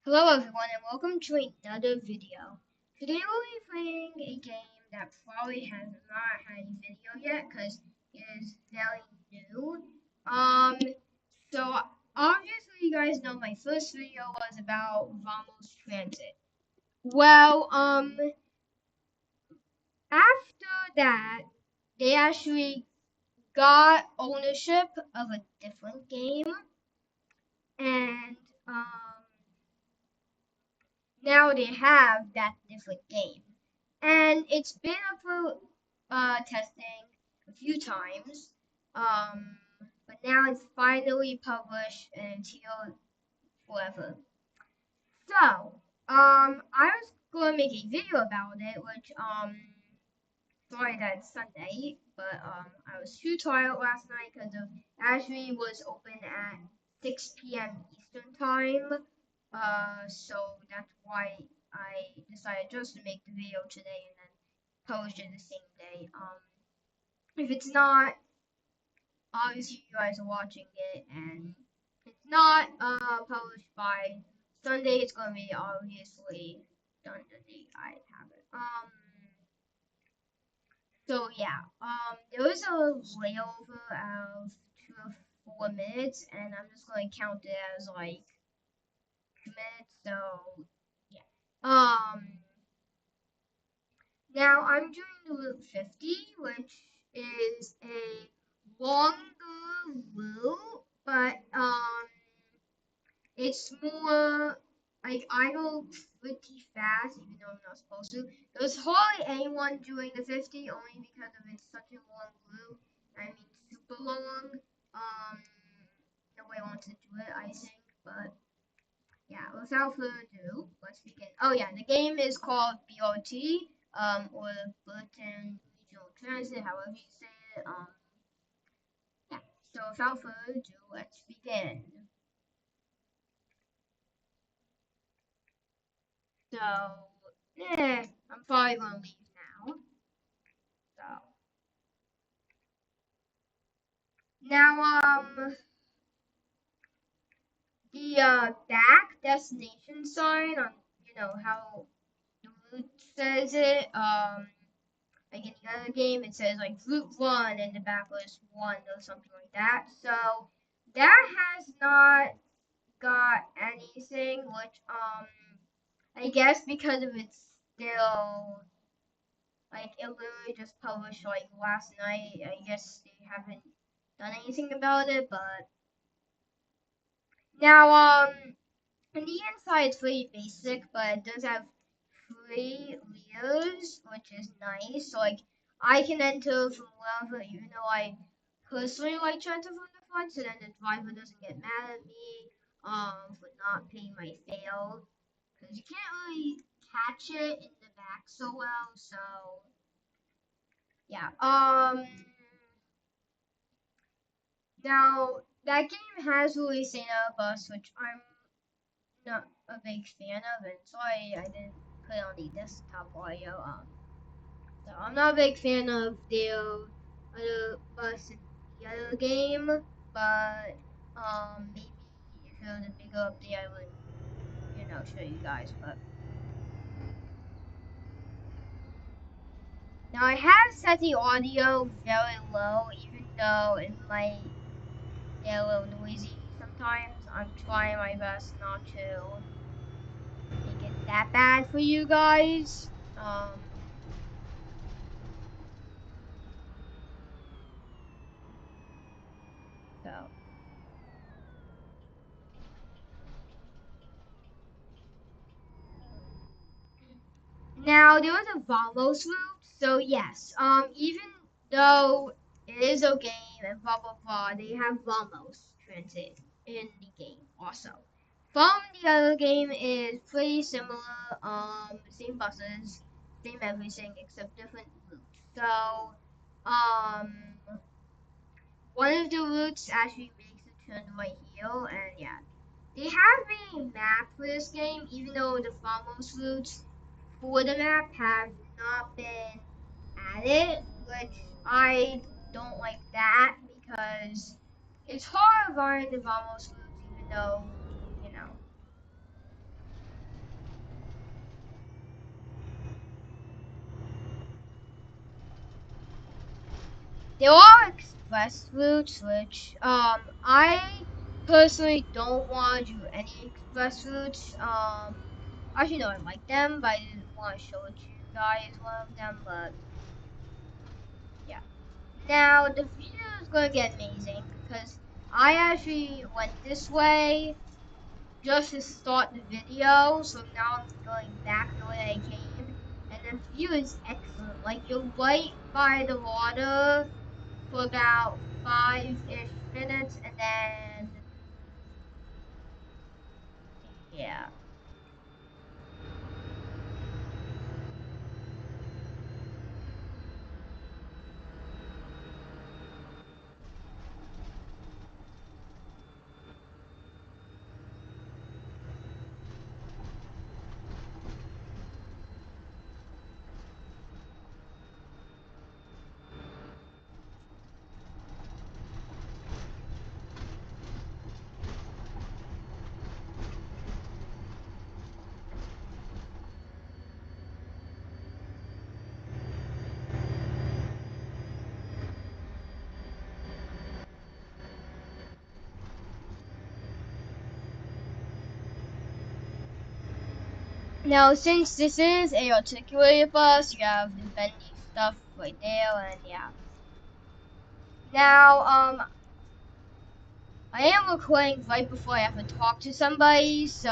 Hello everyone and welcome to another video. Today we'll be playing a game that probably has not had a video yet because it is very new. Um, so obviously you guys know my first video was about Vamos Transit. Well, after that, they actually got ownership of a different game and um now they have that different game. And it's been up for testing a few times. Um, but now it's finally published until forever. So, I was going to make a video about it, which, sorry that it's Sunday, but, I was too tired last night because of Ashby was open at 6 p.m. Eastern time. So that's why I decided just to make the video today and then publish it the same day. If it's not, obviously you guys are watching it, and it's not published by Sunday, it's gonna be obviously done the day I have it. So yeah, there was a layover of 2 or 4 minutes, and I'm just gonna count it as like 2 minutes. So yeah. Now I'm doing the route 50, which is a longer route, but it's more like I go pretty fast, even though I'm not supposed to. There's hardly anyone doing the 50, only because of it's such a long route. I mean, super long. Um, Nobody wants to do it, I think, but yeah, without further ado, let's begin. Oh yeah, the game is called BRT, or Baritone Regional Transit, however you say it. Yeah. So without further ado, let's begin. So, I'm probably gonna leave now. So now, the back destination sign on, how the route says it. Like in the other game, it says like Route 1 and the back was 1 or something like that. So that has not got anything, which I guess because of it's still like it literally just published like last night. I guess they haven't done anything about it, but now on the inside it's pretty basic, but it does have 3 layers, which is nice. So like I can enter from wherever, even though I personally like to enter from the front, so then the driver doesn't get mad at me for not paying my fare, because you can't really catch it in the back so well. So yeah. Now that game has released a bus, which I'm not a big fan of, and sorry I didn't put it on the desktop audio. So I'm not a big fan of the other bus in the other game, but maybe if it was a bigger update, I would, show you guys. But now I have set the audio very low, even though it might get a little noisy sometimes. I'm trying my best not to make it that bad for you guys. So now there was a Vamos route, so yes, even though it is a game and blah blah blah, they have Vamos transit in the game also. From the other game is pretty similar, same buses, same everything except different routes. So, um, one of the routes actually makes a turn right here, and yeah, they have a map for this game, even though the Vamos routes for the map have not been added, which I don't like that because it's hard to find the Vamos routes, even though, you know. there are express routes, which I personally don't want to do any express routes. Actually, no, I like them, but I didn't want to show it to you guys one of them. But yeah, now the video is gonna get amazing because I actually went this way just to start the video, so now I'm going back the way I came, and the view is excellent. Like, you're right by the water for about 5-ish minutes, and then, yeah. Now, since this is a articulated bus, you have the bendy stuff right there, and yeah. Now, I am recording right before I have to talk to somebody, so,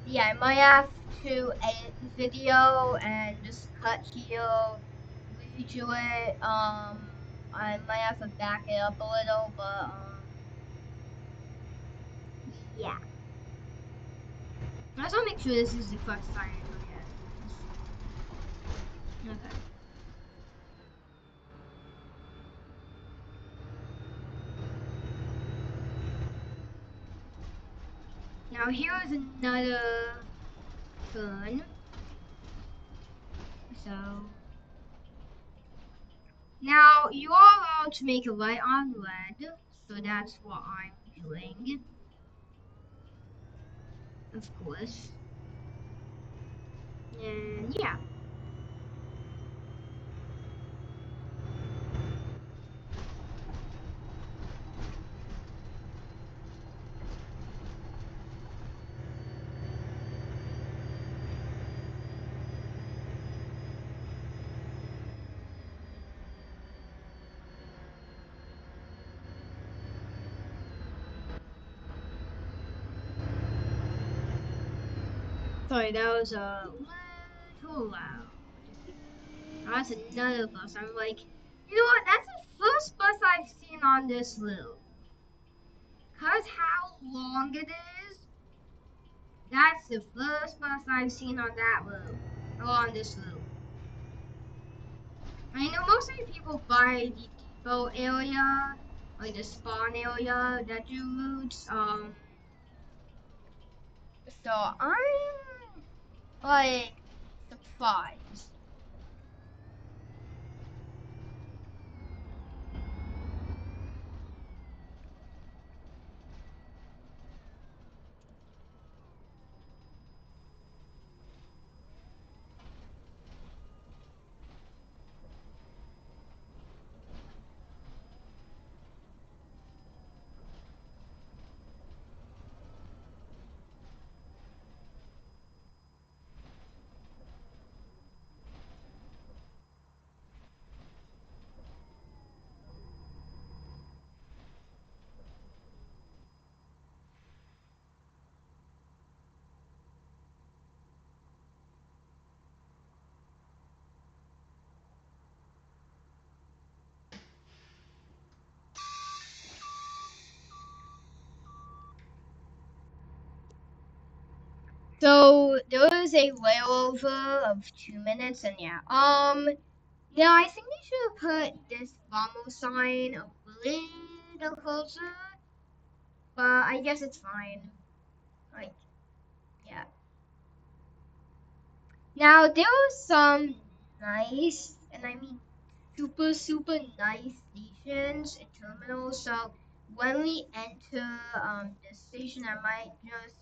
yeah, I might have to edit the video and just cut here, redo it. I might have to back it up a little, but yeah. I just want to make sure this is the correct sign. Okay. Now here is another fun. So now you are allowed to make a light on red, so that's what I'm doing, of course. And yeah. Sorry, that was a little loud. That's another bus. I'm like, you know what? That's the first bus I've seen on this loop. Cause how long it is, that's the first bus I've seen on that loop. Or on this loop. I know most of the people by the depot area, like the spawn area that do routes. So I'm like surprised. So there was a layover of 2 minutes, and yeah. Now I think they should have put this Vamo sign a little closer, but I guess it's fine. Like, yeah. Now there were some nice, and I mean super nice stations and terminals. So when we enter the station, I might just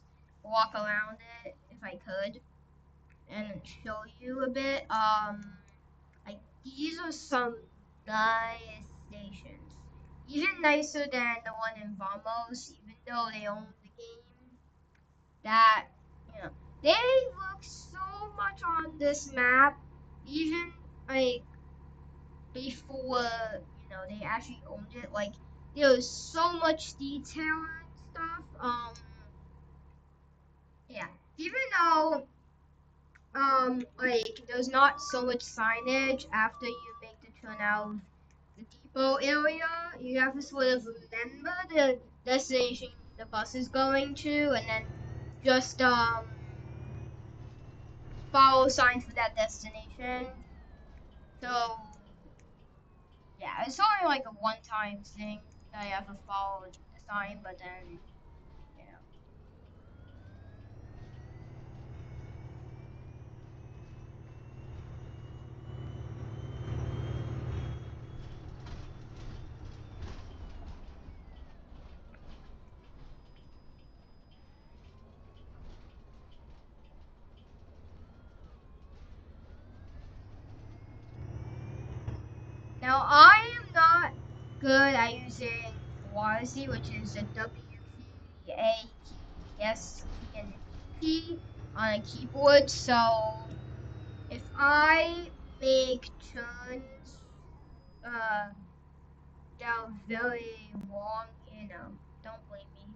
walk around it if I could and show you a bit. I these are some nice stations. Even nicer than the one in Vamos, even though they own the game. That, you know, they look so much on this map, even like before, they actually owned it. Like, there was so much detail and stuff. Yeah. Even though, like, there's not so much signage after you make the turn out of the depot area, you have to sort of remember the destination the bus is going to, and then just, follow signs for that destination. So, yeah, it's only like a one-time thing that I ever followed the sign, but then, you know. Now, I am not good at using WASD, which is a W, P, A, T, S, T, and P on a keyboard, so if I make turns, uh, that are very long, don't blame me.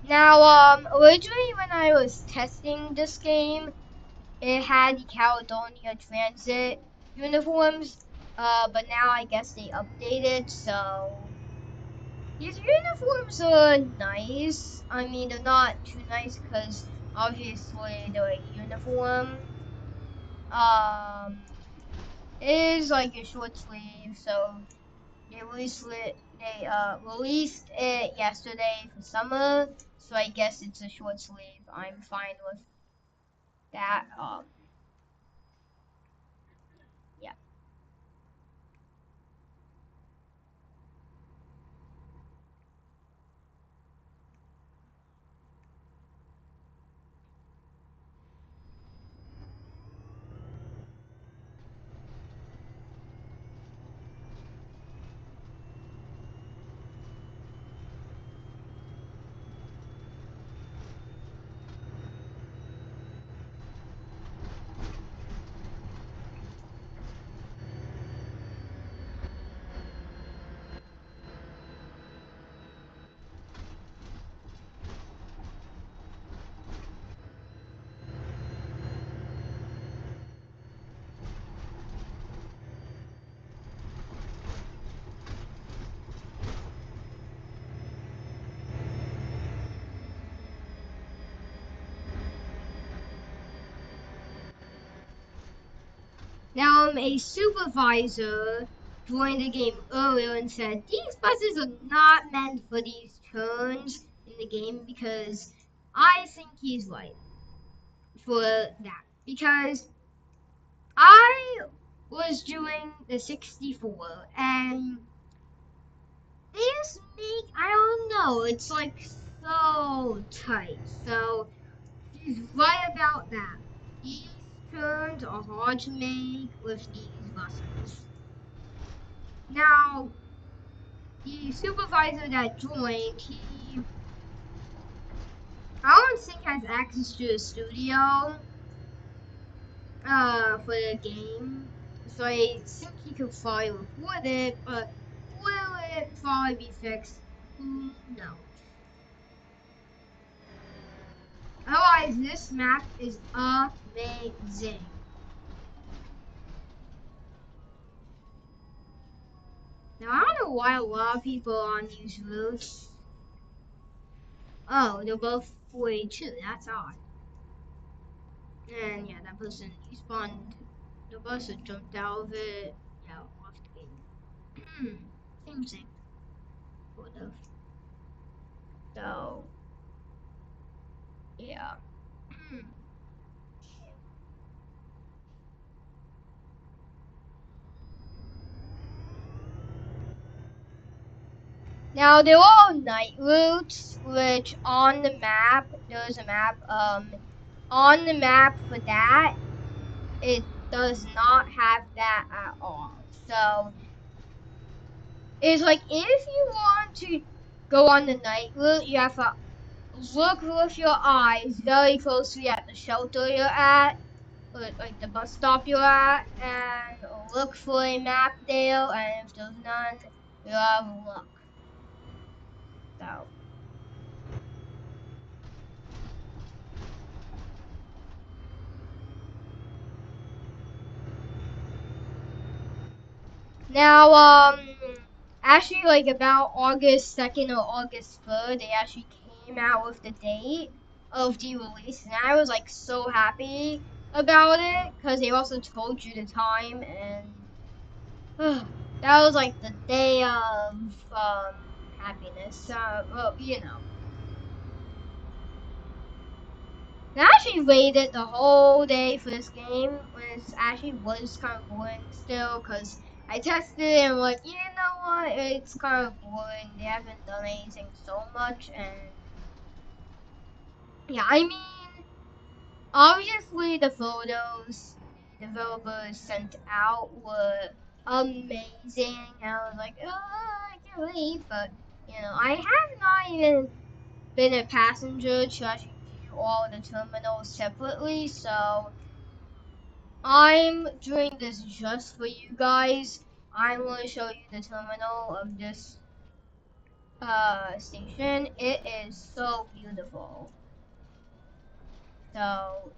Now, originally when I was testing this game, it had the Caledonia Transit uniforms, but now I guess they updated, so these uniforms are nice. I mean, they're not too nice because obviously they're a uniform. Um, it is like a short sleeve, so they released it yesterday for summer, so I guess it's a short sleeve. I'm fine with that. Yeah. Now, a supervisor joined the game earlier and said these buses are not meant for these turns in the game because I think he's right for that. Because I was doing the 64 and they just I don't know, it's like so tight. So he's right about that. These turns are hard to make with these buses. Now, the supervisor that joined, I don't think has access to the studio for the game. So I think he could probably record it, but will it probably be fixed? Who knows? Otherwise, this map is amazing. Now, I don't know why a lot of people on these routes. Oh, they're both 42. That's odd. And yeah, that person respawned the bus and jumped out of it. Yeah, off the game. Same thing. Sort of. So, yeah. Now there are night routes, which on the map, there's a map, on the map for that, it does not have that at all. So, it's like, if you want to go on the night route, you have to look with your eyes very closely at the shelter you're at, or like the bus stop you're at, and look for a map there, and if there's none, you'll have luck. So. Now, actually, like about August 2nd or August 3rd, they actually came out with the date of the release, and I was like so happy about it because they also told you the time, and that was like the day of happiness. Well, you know. I actually waited the whole day for this game when it actually was kind of boring still, because I tested it and I'm like, you know what, it's kind of boring. They haven't done anything so much, and yeah, I mean, obviously the photos the developers sent out were amazing. I was like, oh, I can't wait, but you know, I have not even been a passenger to actually view all the terminals separately, so I'm doing this just for you guys. I'm going to show you the terminal of this station. It is so beautiful. So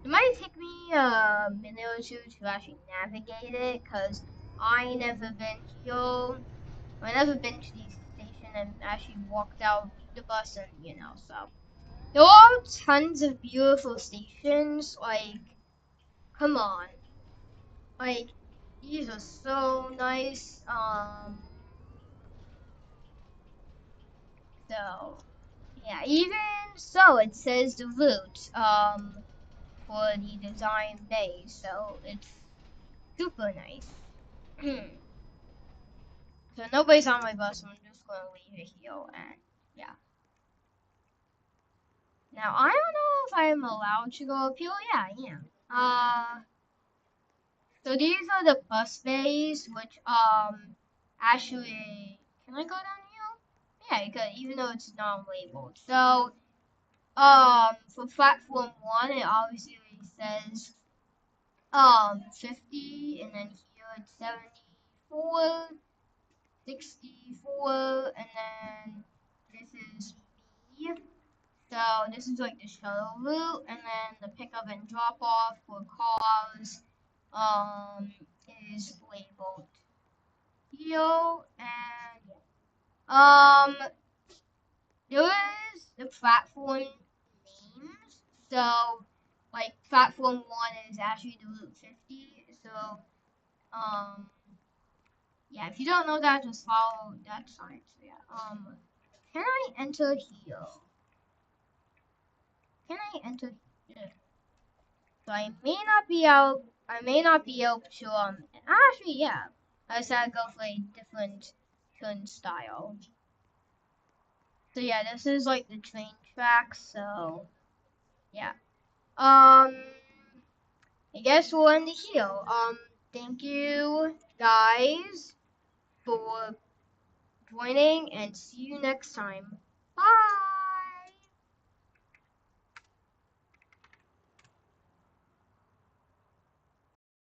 it might take me a minute or two to actually navigate it, because I never been here. I never been to the station and actually walked out the bus, and you know, so there are tons of beautiful stations. Like, come on. Like, these are so nice. So yeah, even so, it says the route for the design base, so it's super nice. So nobody's on my bus, so I'm just gonna leave it here, and yeah. Now I don't know if I'm allowed to go up here. Yeah, I am. So these are the bus bays, which actually, can I go down here? Yeah, you could, even though it's not labeled. So for platform 1, it obviously says 50, and then here it's 74, 64, and then this is B. So this is like the shuttle route, and then the pickup and drop off for cars is labeled here, and there is the platform names. So like platform 1 is actually the route 50. So um yeah, if you don't know that, just follow that sign. So yeah. Can I enter here? Can I enter here? So I may not be out. I may not be able to. Actually, yeah. I decided to go for a different turnstile. So yeah, this is like the train tracks. So yeah. I guess we'll end it here. Thank you guys for joining, and see you next time.